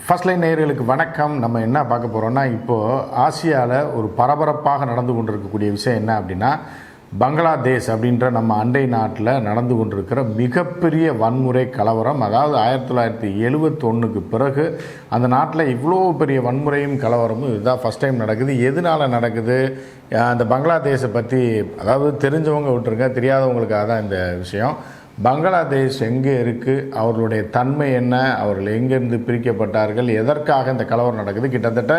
First line நேயர்களுக்கு வணக்கம். நம்ம என்ன பார்க்க போகிறோம்னா, இப்போது ஆசியாவில் ஒரு பரபரப்பாக நடந்து கொண்டிருக்கக்கூடிய விஷயம் என்ன அப்படின்னா, பங்களாதேஷ் அப்படின்ற நம்ம அண்டை நாட்டில் நடந்து கொண்டிருக்கிற மிகப்பெரிய வன்முறை கலவரம். அதாவது 1971க்கு பிறகு அந்த நாட்டில் இவ்வளோ பெரிய வன்முறையும் கலவரமும் இதுதான் ஃபஸ்ட் டைம் நடக்குது. எதனால் நடக்குது, அந்த பங்களாதேஷை பற்றி அதாவது தெரிஞ்சவங்க விட்டுருங்க, தெரியாதவங்களுக்காக தான் இந்த விஷயம். பங்களாதேஷ் எங்கே இருக்குது, அவர்களுடைய தன்மை என்ன, அவர்கள் எங்கேருந்து பிரிக்கப்பட்டார்கள், எதற்காக இந்த கலவரம் நடக்குது. கிட்டத்தட்ட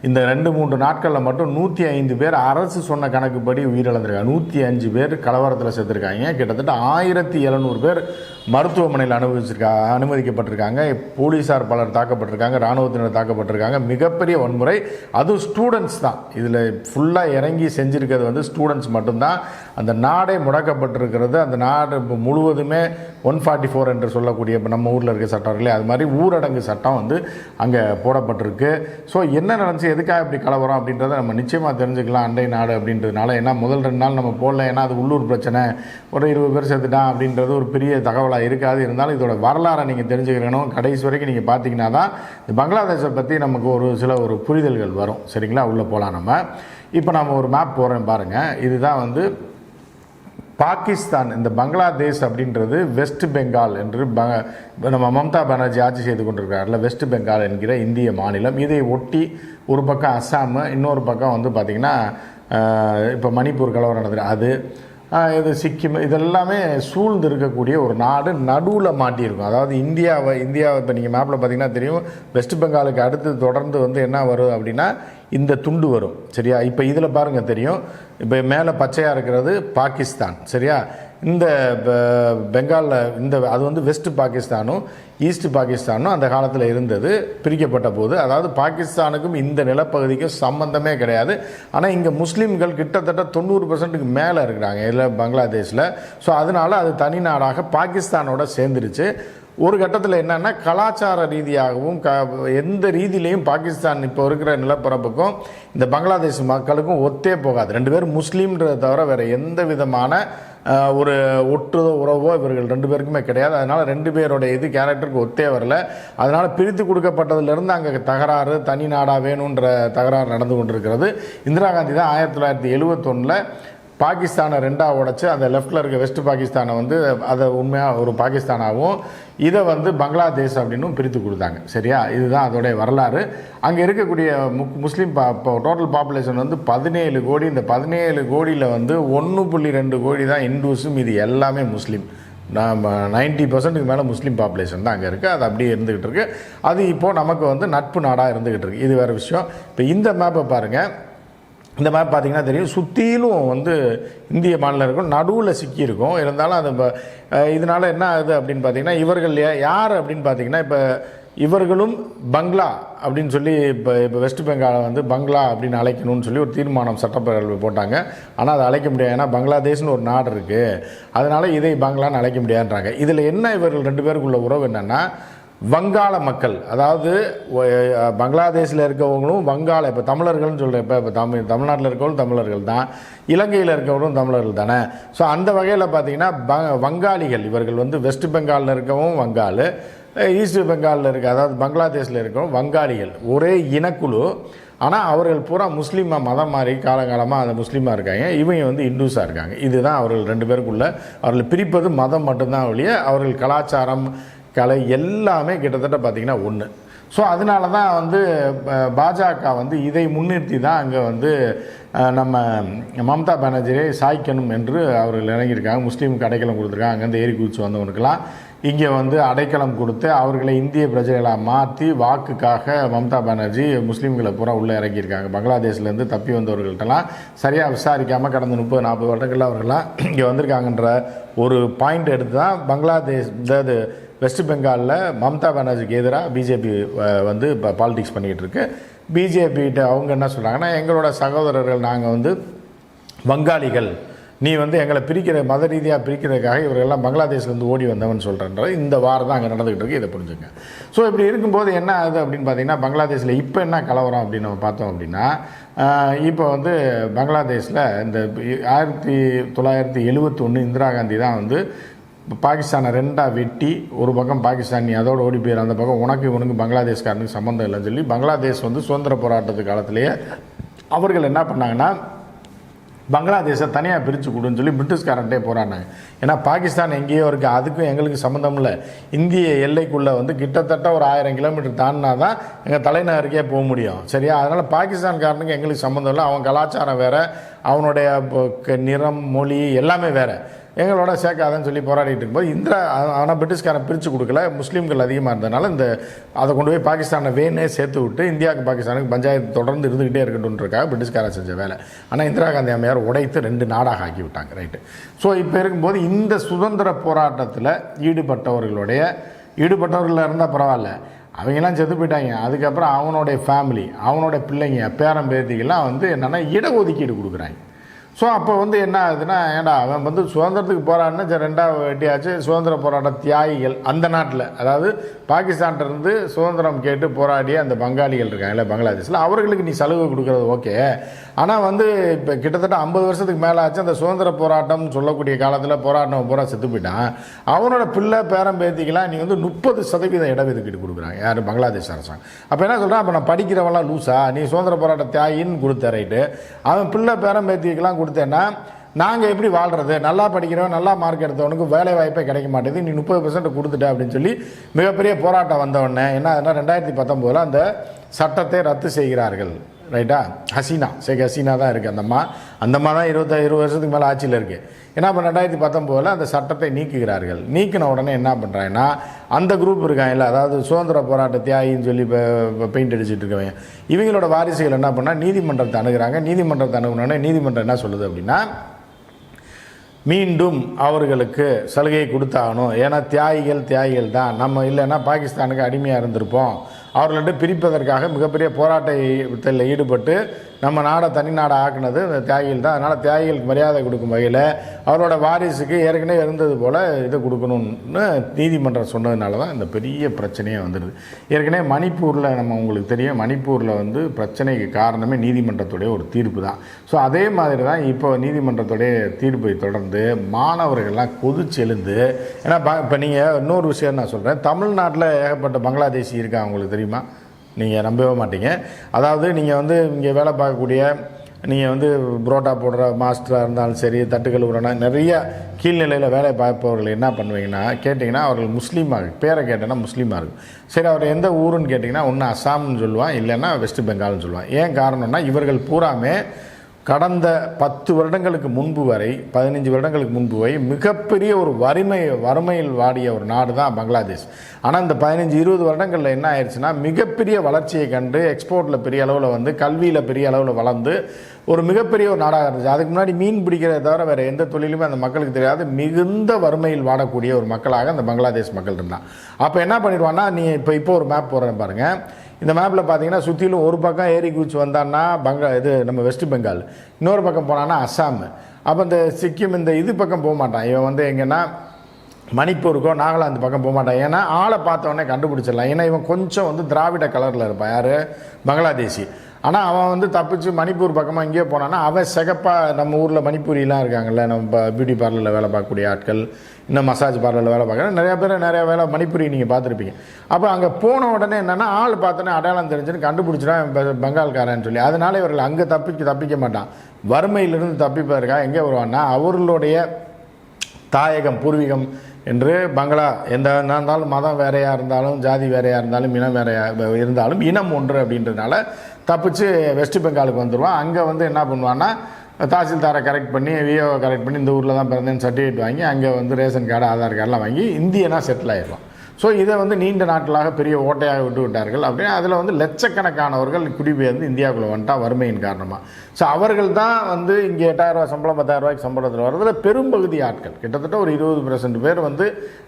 இந்த 2-3 நாட்களில் மட்டும் 105 பேர் அரசு சொன்ன கணக்குப்படி உயிரிழந்திருக்காங்க. 105 பேர் கலவரத்தில் செத்துருக்காங்க. கிட்டத்தட்ட 1700 பேர் மருத்துவமனையில் அனுமதிக்கப்பட்டிருக்காங்க. போலீஸார் பலர் தாக்கப்பட்டிருக்காங்க, இராணுவத்தினர் தாக்கப்பட்டிருக்காங்க. மிகப்பெரிய வன்முறை. அதுவும் ஸ்டூடெண்ட்ஸ் தான் இதில் ஃபுல்லாக இறங்கி செஞ்சுருக்கிறது, ஸ்டூடெண்ட்ஸ் மட்டும்தான். அந்த நாடே முடக்கப்பட்டிருக்கிறது. அந்த நாடு முழுவதுமே 144 என்று சொல்லக்கூடிய இப்போ நம்ம ஊரில் இருக்க சட்டம் இல்லையா, அது மாதிரி ஊரடங்கு சட்டம் அங்கே போடப்பட்டிருக்கு. ஸோ என்ன நடந்துச்சு, எதுக்காக இப்படி கலவரம் அப்படின்றத நம்ம நிச்சயமாக தெரிஞ்சுக்கலாம் அண்டை நாடு அப்படின்றதுனால. ஏன்னா முதல் 2 நாள் நம்ம போடல, ஏன்னா அது உள்ளூர் பிரச்சனை, ஒரு 20 பேர் செத்துட்டான் அப்படின்றது ஒரு பெரிய தகவலாக இருக்காது. இருந்தாலும் இதோட வரலாறை நீங்கள் தெரிஞ்சுக்கணும். கடைசி வரைக்கும் நீங்கள் பார்த்தீங்கன்னா தான் இந்த பங்களாதேஷை பற்றி நமக்கு ஒரு புரிதல்கள் வரும். சரிங்களா, உள்ளே போகலாம். நம்ம இப்போ நம்ம ஒரு மேப் போகிறேன் பாருங்கள். இதுதான் பாகிஸ்தான். இந்த பங்களாதேஷ் அப்படின்றது வெஸ்ட் பெங்கால் என்று நம்ம மம்தா பானர்ஜி ஆட்சி செய்து கொண்டிருக்கிறார்ல, வெஸ்ட் பெங்கால் என்கிற இந்திய மாநிலம். இதை ஒட்டி ஒரு பக்கம் அஸ்ஸாம், இன்னொரு பக்கம் பார்த்திங்கன்னா இப்போ மணிப்பூர் கலவரம் நடந்துரு, அது இது சிக்கிம், இதெல்லாமே சூழ்ந்து இருக்கக்கூடிய ஒரு நாடு நடுவில் மாட்டியிருக்கும். அதாவது இந்தியாவை இப்போ நீங்கள் மேப்பில் பார்த்தீங்கன்னா தெரியும், வெஸ்ட் பெங்காலுக்கு அடுத்து தொடர்ந்து என்ன வரும் அப்படின்னா இந்த துண்டு வரும். சரியா, இப்போ இதில் பாருங்கள் தெரியும், இப்போ மேலே பச்சையாக இருக்கிறது பாகிஸ்தான். சரியா, இந்த பெங்காலில் அது வெஸ்ட் பாகிஸ்தானும் ஈஸ்ட் பாகிஸ்தானும் அந்த காலத்தில் இருந்தது, பிரிக்கப்பட்ட போது. அதாவது பாகிஸ்தானுக்கும் இந்த நிலப்பகுதிக்கும் சம்பந்தமே கிடையாது. ஆனால் இங்கே முஸ்லீம்கள் கிட்டத்தட்ட 90%க்கு மேலே இருக்கிறாங்க இதில் பங்களாதேஷில். ஸோ அதனால் அது தனி நாடாக பாகிஸ்தானோட சேர்ந்துருச்சு. ஒரு கட்டத்தில் என்னென்னா கலாச்சார ரீதியாகவும் எந்த ரீதியிலையும் பாகிஸ்தான் இப்போ இருக்கிற நிலப்பரப்புக்கும் இந்த பங்களாதேஷ் மக்களுக்கும் ஒத்தே போகாது. 2 பேரும் முஸ்லீம்ன்றதை தவிர வேறு எந்த விதமான ஒரு உறவோ இவர்கள் 2 பேருக்குமே கிடையாது. அதனால் 2 பேரோட கேரக்டருக்கு ஒத்தே வரல. அதனால் பிரித்து கொடுக்கப்பட்டதுலேருந்து அங்கே தகராறு, தனி நாடாக வேணுன்ற தகராறு நடந்து கொண்டிருக்கிறது. இந்திரா காந்தி தான் 1971 பாகிஸ்தானை 2ஆக உடைச்சு அந்த லெஃப்டில் இருக்க வெஸ்ட் பாகிஸ்தானை அதை உண்மையாக ஒரு பாகிஸ்தானாகவும் இதை பங்களாதேஷ் அப்படின்னும் பிரித்து கொடுத்தாங்க. சரியா, இதுதான் அதோடைய வரலாறு. அங்கே இருக்கக்கூடிய முஸ்லீம் டோட்டல் பாப்புலேஷன் 17 கோடி. இந்த 17 கோடியில் 1.2 கோடி தான் இந்துஸும், இது எல்லாமே முஸ்லீம். 90%க்கு மேலே முஸ்லீம் பாப்புலேஷன் தான் அங்கே இருக்குது. அது அப்படியே இருந்துக்கிட்டு இருக்குது. அது இப்போது நமக்கு நட்பு நாடாக இருந்துக்கிட்டு இருக்குது. இது வேறு விஷயம். இப்போ இந்த மேப்பை பாருங்கள். இந்த மேப் பார்த்திங்கன்னா தெரியும், சுற்றிலும் இந்திய மாநிலம் இருக்கும், நடுவில் சிக்கியிருக்கும். இருந்தாலும் அது இதனால் என்ன ஆகுது அப்படின்னு பார்த்தீங்கன்னா, இவர்கள் யார் அப்படின்னு பார்த்தீங்கன்னா, இப்போ இவர்களும் பங்களா அப்படின்னு சொல்லி இப்போ வெஸ்ட் பெங்காலை பங்களா அப்படின்னு அழைக்கணும்னு சொல்லி ஒரு தீர்மானம் சட்டப்பேரவை போட்டாங்க. ஆனால் அதை அழைக்க முடியாது, ஏன்னா பங்களாதேஷ்னு ஒரு நாடு இருக்குது, அதனால் இதை பங்களான்னு அழைக்க முடியாதுன்றாங்க. இதில் என்ன இவர்கள் 2 பேருக்குள்ள உறவு என்னென்னா, வங்காள மக்கள், அதாவது பங்களாதேஷில் இருக்கவங்களும் வங்காள, இப்போ தமிழர்கள்னு சொல்கிறேன், இப்போ தமிழ்நாட்டில் இருக்கவங்களும் தமிழர்கள் தான், இலங்கையில் இருக்கவங்களும் தமிழர்கள் தானே. ஸோ அந்த வகையில் பார்த்திங்கன்னா வங்காளிகள் இவர்கள் வெஸ்ட் பெங்காலில் இருக்கவும் வங்காள், ஈஸ்ட் பெங்காலில் இருக்க அதாவது பங்களாதேஷில் இருக்கவும் வங்காளிகள், ஒரே இனக்குழு. ஆனால் அவர்கள் பூரா முஸ்லீமாக மதம் மாறி காலங்காலமாக அந்த முஸ்லீமாக இருக்காங்க, இவங்க இந்துஸாக இருக்காங்க. இதுதான் அவர்கள் 2 பேருக்குள்ள அவர்கள் பிரிப்பது மதம் மட்டும்தான் ஒழிய அவர்கள் கலாச்சாரம், கலை எல்லாமே கிட்டத்தட்ட பார்த்திங்கன்னா ஒன்று. ஸோ அதனால தான் பாஜக இதை முன்னிறுத்தி தான் அங்கே நம்ம மம்தா பானர்ஜியை சாய்க்கணும் என்று அவர்கள் இறங்கியிருக்காங்க. முஸ்லீமுக்கு அடைக்கலம் கொடுத்துருக்காங்க. அங்கேருந்து ஏறி குதிச்சு வந்தவனுக்கெல்லாம் இங்கே அடைக்கலம் கொடுத்து அவர்களை இந்திய பிரஜைகளாக மாற்றி வாக்குக்காக மம்தா பானர்ஜி முஸ்லீம்களை பூரா உள்ளே இறங்கியிருக்காங்க. பங்களாதேஷ்லேருந்து தப்பி வந்தவர்கள்ட்டெல்லாம் சரியாக விசாரிக்காமல் கடந்த 30-40 வருடங்களில் அவர்கள்லாம் இங்கே வந்திருக்காங்கன்ற ஒரு பாயிண்ட் எடுத்து தான் பங்களாதேஷ் அதாவது வெஸ்ட் பெங்காலில் மம்தா பானர்ஜிக்கு எதிராக பிஜேபி இப்போ பாலிடிக்ஸ் பண்ணிக்கிட்டு இருக்கு. பிஜேபிகிட்ட அவங்க என்ன சொல்கிறாங்கன்னா, எங்களோட சகோதரர்கள் நாங்கள் வங்காளிகள், நீ எங்களை பிரிக்கிற மத ரீதியாக பிரிக்கிறதுக்காக இவர்களெல்லாம் பங்களாதேஷ்லேருந்து ஓடி வந்தவன் சொல்கிறேன்ற இந்த வாரம் தான் அங்கே நடந்துகிட்டு இருக்கு. இதை புரிஞ்சுங்க. ஸோ இப்படி இருக்கும்போது என்ன ஆகுது அப்படின்னு பார்த்தீங்கன்னா, பங்களாதேஷில் இப்போ என்ன கலவரம் அப்படின்னு நம்ம பார்த்தோம் அப்படின்னா, இப்போ பங்களாதேஷில் இந்த 1971 இந்திரா காந்தி தான் பாகிஸ்தானை ரெண்டாக வெட்டி ஒரு பக்கம் பாகிஸ்தான் நீ அதோடு ஓடி போயிரு, அந்த பக்கம் உனக்கு இவனுக்கு பங்களாதேஷ்காரனுக்கு சம்மந்தம் இல்லைன்னு சொல்லி பங்களாதேஷ் வந்து சுதந்திர போராட்டத்து காலத்திலேயே அவர்கள் என்ன பண்ணாங்கன்னா பங்களாதேஷை தனியாக பிரித்து கொடுன்னு சொல்லி பிரிட்டிஷ்காரன்ட்டே போராடினாங்க. ஏன்னா பாகிஸ்தான் எங்கேயோ இருக்குது, அதுக்கும் எங்களுக்கு சம்மந்தம் இல்லை. இந்திய எல்லைக்குள்ளே வந்து கிட்டத்தட்ட ஒரு 1000 கிலோமீட்டர் தாண்டினா தான் எங்கள் தலைநகருக்கே போக முடியும். சரியா? அதனால் பாகிஸ்தான்காரனுக்கு எங்களுக்கு சம்மந்தம் இல்லை. அவன் கலாச்சாரம் வேறு, அவனுடைய நிறம் மொழி எல்லாமே வேறு, எங்களோட சேர்க்காதன்னு சொல்லி போராடிட்டு இருக்கும்போது ஆனால் பிரிட்டிஷ்காரன் பிரித்து கொடுக்கல, முஸ்லீம்கள் அதிகமாக இருந்ததுனால அதை கொண்டு போய் பாகிஸ்தானை வேணே சேர்த்து விட்டு இந்தியாவுக்கு பாகிஸ்தானுக்கு பஞ்சாயத்து தொடர்ந்து இருந்துக்கிட்டே இருக்கட்டும்ன்றக்காக பிரிட்டிஷ்காரன் செஞ்ச வேலை. ஆனால் இந்திரா காந்தி அம்மையார் உடைத்து 2 நாடாக ஆக்கி விட்டாங்க. ரைட்டு. ஸோ இப்போ இருக்கும்போது இந்த சுதந்திர போராட்டத்தில் ஈடுபட்டவர்கள் இருந்தால் பரவாயில்ல, அவங்கெல்லாம் செத்து போயிட்டாங்க. அதுக்கப்புறம் அவனுடைய ஃபேமிலி, அவனோட பிள்ளைங்க, பேரன் பேத்திகள்லாம் வந்து என்னென்னா இடஒதுக்கீடு கொடுக்குறாங்க. ஸோ அப்போ வந்து என்ன ஆகுதுன்னா, ஏன்டா அவன் வந்து சுதந்திரத்துக்கு போராடினா ரெண்டாவது வெட்டியாச்சு. சுதந்திர போராட்ட தியாகிகள் அந்த நாட்டில், அதாவது பாகிஸ்தான்கிட்டருந்து சுதந்திரம் கேட்டு போராடிய அந்த பங்காளிகள் இருக்காங்கல்ல பங்களாதேஷில், அவர்களுக்கு நீ சலுகை கொடுக்குறது ஓகே. ஆனால் வந்து இப்போ கிட்டத்தட்ட 50 வருஷத்துக்கு மேலே ஆச்சு அந்த சுதந்திர போராட்டம்னு சொல்லக்கூடிய காலத்தில் போராட்டம் பூரா செத்து போயிட்டான். அவனோட பிள்ளை பேரம் பேத்திக்கெல்லாம் நீ வந்து 30% இடஒதுக்கீடு கொடுக்குறாங்க யார்? பங்களாதேஷ் அரசாங்கம். அப்போ என்ன சொல்கிறான், அப்போ நான் படிக்கிறவெல்லாம் லூஸா, நீ சுதந்திர போராட்ட தியாகின்னு கொடுத்த ரைட்டு, அவன் பிள்ளை பேரம் பேத்திக்கெல்லாம் கொடுத்தேன்னா நாங்கள் எப்படி வாழ்கிறது? நல்லா படிக்கிறவன் நல்லா மார்க் எடுத்தவனுக்கு வேலை வாய்ப்பே கிடைக்க மாட்டேது, நீ 30% கொடுத்துட்ட அப்படின்னு சொல்லி மிகப்பெரிய போராட்டம் வந்தவொடனே என்ன ஆகுதுன்னா 2019 அந்த சட்டத்தை ரத்து செய்கிறார்கள். ரைட்டா? ஷேக் ஹசீனா தான் இருக்குது அந்த அம்மா தான் 20 வருஷத்துக்கு மேலே ஆட்சியில் இருக்குது. ஏன்னா இப்போ 2019 அந்த சட்டத்தை நீக்குகிறார்கள். நீக்கின உடனே என்ன பண்ணுறாங்கன்னா அந்த குரூப் இருக்காங்கல்ல, அதாவது சுதந்திர போராட்ட தியாகின்னு சொல்லி இப்போ பெயிண்ட் அடிச்சுட்டு இருக்கவங்க, இவங்களோட வாரிசுகள் என்ன பண்ணால் நீதிமன்றத்தை அணுகிறாங்க. நீதிமன்றத்தை அணுகுனோடனே நீதிமன்றம் என்ன சொல்லுது அப்படின்னா, மீண்டும் அவர்களுக்கு சலுகை கொடுத்தாகணும். ஏன்னா தியாகிகள் தான், நம்ம இல்லைன்னா பாகிஸ்தானுக்கு அடிமையாக இருந்திருப்போம். அவர்கள்ட்ட பிரிப்பதற்காக மிகப்பெரிய போராட்டத்தில் ஈடுபட்டு நம்ம நாடை தனி நாடை ஆக்குனது இந்த தியாகிகள் தான். அதனால் தியாகிகளுக்கு மரியாதை கொடுக்கும் வகையில் அவரோட வாரிசுக்கு ஏற்கனவே இருந்தது போல் இதை கொடுக்கணும்னு நீதிமன்றம் சொன்னதுனால தான் இந்த பெரிய பிரச்சனையே வந்துடுது. ஏற்கனவே மணிப்பூரில் உங்களுக்கு தெரியும், மணிப்பூரில் வந்து பிரச்சனைக்கு காரணமே நீதிமன்றத்துடைய ஒரு தீர்ப்பு தான். ஸோ அதே மாதிரி தான் இப்போ நீதிமன்றத்துடைய தீர்ப்பை தொடர்ந்து மாணவர்கள்லாம் கொதிச்செழுந்து, ஏன்னா இப்போ நீங்கள் இன்னொரு விஷயம் நான் சொல்கிறேன், தமிழ்நாட்டில் ஏகப்பட்ட பங்களாதேசி இருக்காங்க, உங்களுக்கு தெரியுமா? நீங்கள் நம்பவே மாட்டீங்க. அதாவது நீங்கள் வந்து இங்கே வேலை பார்க்கக்கூடிய, நீங்கள் வந்து புரோட்டா போடுற மாஸ்டராக இருந்தாலும் சரி, தட்டுக்கல் உரனா நிறைய கீழ்நிலையில் வேலை பார்ப்பவர்கள் என்ன பண்ணுவீங்கன்னா கேட்டிங்கன்னா, அவர்கள் முஸ்லீமாக பேரை கேட்டேன்னா முஸ்லீமாக இருக்கும். சரி, அவர் எந்த ஊருன்னு கேட்டிங்கன்னா ஒன்று அஸ்ஸாம்னு சொல்லுவான், இல்லைன்னா வெஸ்ட் பெங்கால்னு சொல்லுவான். ஏன் காரணம்னா இவர்கள் பூராமே கடந்த 10 வருடங்களுக்கு முன்பு வரை 15 வருடங்களுக்கு முன்பு வரை மிகப்பெரிய ஒரு வறுமையில் வாடிய ஒரு நாடு தான் பங்களாதேஷ். ஆனால் இந்த 15-20 வருடங்களில் என்ன ஆயிடுச்சுன்னா மிகப்பெரிய வளர்ச்சியை கண்டு எக்ஸ்போர்ட்டில் பெரிய அளவில் வந்து கல்வியில் பெரிய அளவில் வளர்ந்து ஒரு மிகப்பெரிய ஒரு நாடாக இருந்துச்சு. அதுக்கு முன்னாடி மீன் பிடிக்கிறத தவிர வேறு எந்த தொழிலுமே அந்த மக்களுக்கு தெரியாது. மிகுந்த வறுமையில் வாடக்கூடிய ஒரு மக்களாக அந்த பங்களாதேஷ் மக்கள் இருந்தான். அப்போ என்ன பண்ணிடுவான்னா, நீ இப்போ ஒரு மேப் போடுறேன் பாருங்கள். இந்த மேப்பில் பார்த்தீங்கன்னா சுற்றிலும் ஒரு பக்கம் ஏரி குச்சி வந்தான்னா நம்ம வெஸ்ட் பெங்கால், இன்னொரு பக்கம் போனான்னா அஸ்ஸாம். அப்போ இந்த சிக்கிம் இந்த பக்கம் போக மாட்டான் இவன் வந்து எங்கன்னா மணிப்பூருக்கோ நாகாலாந்து பக்கம் போக மாட்டான். ஏன்னா ஆளை பார்த்தவொடனே கண்டுபிடிச்சிடலாம். ஏன்னா இவன் கொஞ்சம் வந்து திராவிட கலரில் இருப்பான், யார்? பங்களாதேசி. ஆனால் அவன் வந்து தப்பிச்சு மணிப்பூர் பக்கமாக எங்கேயோ போனான்னா அவன் சிகப்பாக, நம்ம ஊரில் மணிப்பூரிலாம் இருக்காங்கல்ல, நம்ம பியூட்டி பார்லரில் வேலை பார்க்கக்கூடிய ஆட்கள், இன்னும் மசாஜ் பார்லரில் வேலை பார்க்குற நிறையா வேலை மணிப்பூரி நீங்கள் பார்த்துருப்பீங்க. அப்போ அங்கே போன உடனே என்னென்னா ஆள் பார்த்தோன்னே அடையாளம் தெரிஞ்சுன்னு கண்டுபிடிச்சிடான் பெங்கால்காரன்னு சொல்லி. அதனால இவர்கள் அங்கே தப்பிக்க மாட்டான். வறுமையிலிருந்து தப்பிப்பதற்காக எங்கே வருவான்னா அவர்களுடைய தாயகம் பூர்வீகம் என்று பங்களா எந்த இருந்தாலும் மதம் வேறையாக இருந்தாலும் ஜாதி வேறையாக இருந்தாலும் இனம் வேறையாக இருந்தாலும் இனம் ஒன்று அப்படின்றதுனால தப்பிச்சு வெஸ்ட் பெங்காலுக்கு வந்துடுவான். அங்கே வந்து என்ன பண்ணுவான்னா தாசில்தாரை கரெக்ட் பண்ணி விஓவை கரெக்ட் பண்ணி இந்த ஊரில் தான் பிறந்தேன்னு சர்டிஃபிகேட் வாங்கி அங்கே வந்து ரேஷன் கார்டு ஆதார் கார்டெலாம் வாங்கி இந்தியனாக செட்டில் ஆகிடுவான். ஸோ இதை வந்து நீண்ட நாட்களாக பெரிய ஓட்டையாக விட்டார்கள். அப்படியே அதில் வந்து லட்சக்கணக்கானவர்கள் குடிபெயர்ந்து இந்தியாவுக்குள்ளே வந்துட்டா வறுமையின் காரணமாக. ஸோ அவர்கள் தான் வந்து இங்கே 8,000 ரூபா சம்பளம் 10,000 ரூபாய்க்கு சம்பளத்தில் வர்றதில் பெரும்பகுதி ஆட்கள், கிட்டத்தட்ட ஒரு 20% பேர் வந்து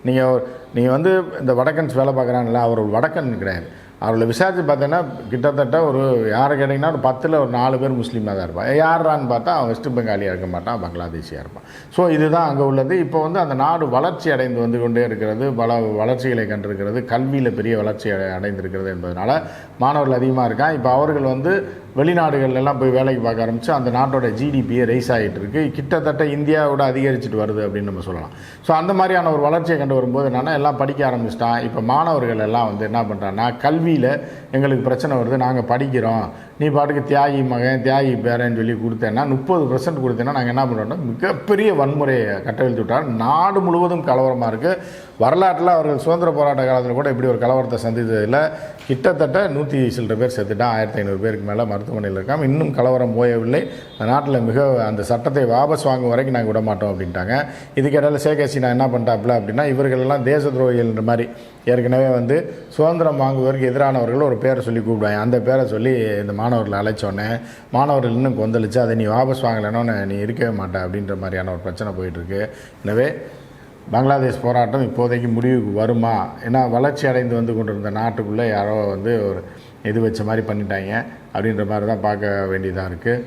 நீங்கள் வந்து இந்த வடக்கன்ஸ் வேலை பார்க்குறாங்கல்ல, அவர் ஒரு வடக்கன் கிடையாது, அவர்களை விசாரித்து பார்த்தீங்கன்னா கிட்டத்தட்ட ஒரு யாரை கேட்டிங்கன்னா ஒரு 10ல் ஒரு 4 பேர் முஸ்லீமாக தான் இருப்பான். யாரான்னு பார்த்தா அவன் வெஸ்ட் பெங்காலியாக இருக்க மாட்டான், பங்களாதேஷியாக இருப்பான். ஸோ இதுதான் அங்கே உள்ளது. இப்போ வந்து அந்த நாடு வளர்ச்சி அடைந்து வந்து கொண்டே இருக்கிறது, பல வளர்ச்சிகளை கண்டிருக்கிறது, கல்வியில் பெரிய வளர்ச்சி அடைந்திருக்கிறது என்பதனால மாணவர்கள் அதிகமாக இருக்கான். இப்போ அவர்கள் வந்து வெளிநாடுகள்லாம் போய் வேலைக்கு பார்க்க ஆரம்பித்து அந்த நாட்டோட ஜிடிபியை ரைஸ் ஆகிட்டு இருக்கு, கிட்டத்தட்ட இந்தியாவோட அதிகரிச்சுட்டு வருது அப்படின்னு நம்ம சொல்லலாம். ஸோ அந்த மாதிரியான ஒரு வளர்ச்சியை கண்டு வரும்போது என்னென்னா எல்லாம் படிக்க ஆரம்பிச்சிட்டான். இப்போ மாணவர்கள் எல்லாம் வந்து என்ன பண்ணுறாங்கன்னா, கல்வியில் எங்களுக்கு பிரச்சனை வருது, நாங்கள் படிக்கிறோம், நீ பாட்டுக்கு தியாகி மகன் தியாகி பேரன்னு சொல்லி கொடுத்தேன்னா 30% கொடுத்தேன்னா நாங்கள் என்ன பண்ணுறோம்னா மிகப்பெரிய வன்முறையை கட்டவிழ்த்து விட்டால் நாடு முழுவதும் கலவரமாக இருக்குது. வரலாற்றில் அவர்கள் சுதந்திர போராட்ட காலத்தில் கூட இப்படி ஒரு கலவரத்தை சந்தித்ததில் கிட்டத்தட்ட 100 சில்லற பேர் செத்துட்டான், 1500 பேருக்கு மேலே மருத்துவமனையில் இருக்காம. இன்னும் கலவரம் போயவில்லை. அந்த நாட்டில் அந்த சட்டத்தை வாபஸ் வாங்கும் வரைக்கும் நாங்கள் விட மாட்டோம் அப்படின்ட்டாங்க. இதுக்கிடையில் ஷேக் ஹசீனா என்ன பண்ணிட்டாப்புல அப்படின்னா, இவர்களெல்லாம் தேச துரோகிகள்ன்ற மாதிரி ஏற்கனவே வந்து சுதந்திரம் வாங்குவதற்கு எதிரானவர்கள் ஒரு பேரை சொல்லி கூப்பிடுவாங்க. அந்த பேரை சொல்லி இந்த மாணவர்களை அழைச்சோன்னே மாணவர்கள் இன்னும் கொந்தளிச்சு அதை நீ வாபஸ் வாங்கலைன்னு நீ இருக்கவே மாட்டேன் அப்படின்ற மாதிரியான ஒரு பிரச்சனை போயிட்டுருக்கு. எனவே பங்களாதேஷ் போராட்டம் இப்போதைக்கு முடிவுக்கு வருமா? ஏன்னா வளர்ச்சி அடைந்து வந்து கொண்டிருந்த நாட்டுக்குள்ளே யாரோ வந்து ஒரு இது வச்ச மாதிரி பண்ணிட்டாங்க அப்படின்ற மாதிரி தான் பார்க்க வேண்டியதாக இருக்குது.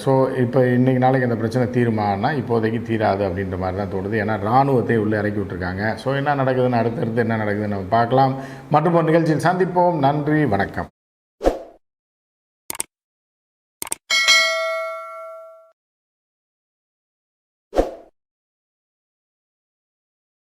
ஸோ இப்போ இன்றைக்கி நாளைக்கு அந்த பிரச்சனை தீருமானா இப்போதைக்கு தீராது அப்படின்ற மாதிரி தான் தோணுது. ஏன்னா இராணுவத்தை உள்ளே இறக்கி விட்டுருக்காங்க. ஸோ என்ன நடக்குதுன்னு அடுத்தடுத்து என்ன நடக்குதுன்னு நம்ம பார்க்கலாம். மற்றும் ஒரு நிகழ்ச்சியில் சந்திப்போம். நன்றி, வணக்கம்.